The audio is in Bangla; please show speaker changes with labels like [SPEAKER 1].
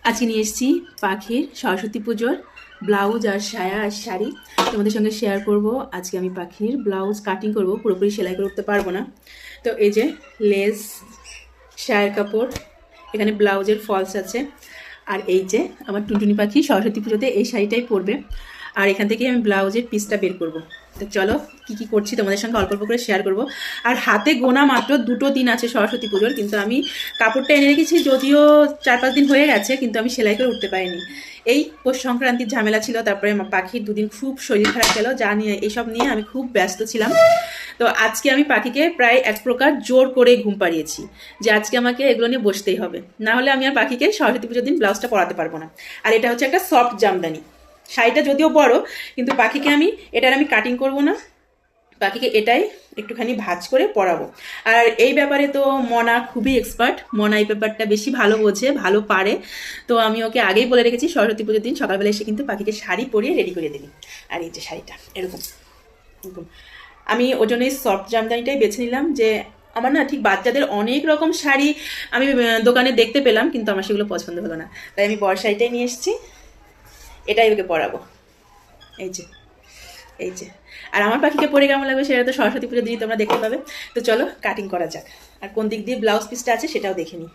[SPEAKER 1] আজকে নিয়ে এসেছি পাখির সরস্বতী পুজোর ব্লাউজ আর সায়া আর শাড়ি তোমাদের সঙ্গে শেয়ার করব। আজকে আমি পাখির ব্লাউজ কাটিং করব, পুরোপুরি সেলাই করে উঠতে পারবো না। তো এই যে লেস, সায়ার কাপড়, এখানে ব্লাউজের ফলস আছে। আর এই যে আমার টুনটুনি পাখি সরস্বতী পুজোতে এই শাড়িটাই পরবে। আর এখান থেকে আমি ব্লাউজের পিসটা বের করব। তো চলো কি কি করছি তোমাদের সঙ্গে অল্প অল্প করে শেয়ার করব। আর হাতে গোনা মাত্র 2 দিন আছে সরস্বতী পুজোর, কিন্তু আমি কাপড়টা এনে রেখেছি, যদিও 4-5 দিন হয়ে গেছে, কিন্তু আমি সেলাই করে উঠতে পারিনি। এই পৌষ সংক্রান্তির ঝামেলা ছিল, তারপরে আমার পাখির 2 দিন খুব শরীর খারাপ গেল, যা নিয়ে এইসব নিয়ে আমি খুব ব্যস্ত ছিলাম। তো আজকে আমি পাখিকে প্রায় এক প্রকার জোর করে ঘুম পাড়িয়েছি যে আজকে আমাকে এগুলো নিয়ে বসতেই হবে, না হলে আমি আর পাখিকে সরস্বতী পুজোর দিন ব্লাউজটা পরাতে পারবো না। আর এটা হচ্ছে একটা সফট জামদানি, শাড়িটা যদিও বড়, কিন্তু পাখিকে এটার আমি কাটিং করব না, পাখিকে এটাই একটুখানি ভাঁজ করে পরাবো। আর এই ব্যাপারে তো মনা খুবই এক্সপার্ট, মনা এই ব্যাপারটা বেশি ভালো বোঝে, ভালো পারে। তো আমি ওকে আগেই বলে রেখেছি সরস্বতী পুজোর দিন সকালবেলা এসে কিন্তু পাখিকে শাড়ি পরিয়ে রেডি করে দিবি। আর এই যে শাড়িটা এরকম এরকম, আমি ওই জন্য এই সফট জামদানিটাই বেছে নিলাম। যে আমার না ঠিক বাচ্চাদের অনেক রকম শাড়ি আমি দোকানে দেখতে পেলাম, কিন্তু আমার সেগুলো পছন্দ হলো না, তাই আমি বড় শাড়িটাই নিয়ে এসেছি, এটাই ওকে পরাবো। এই যে এই যে, আর আমার পাখিকে পরে কেমন লাগবে সেটা তো সরস্বতী পুজোর দিনই তোমরা দেখতে পাবে। তো চলো কাটিং করা যাক, আর কোন দিক দিয়ে ব্লাউজ পিসটা আছে সেটাও দেখে নিই।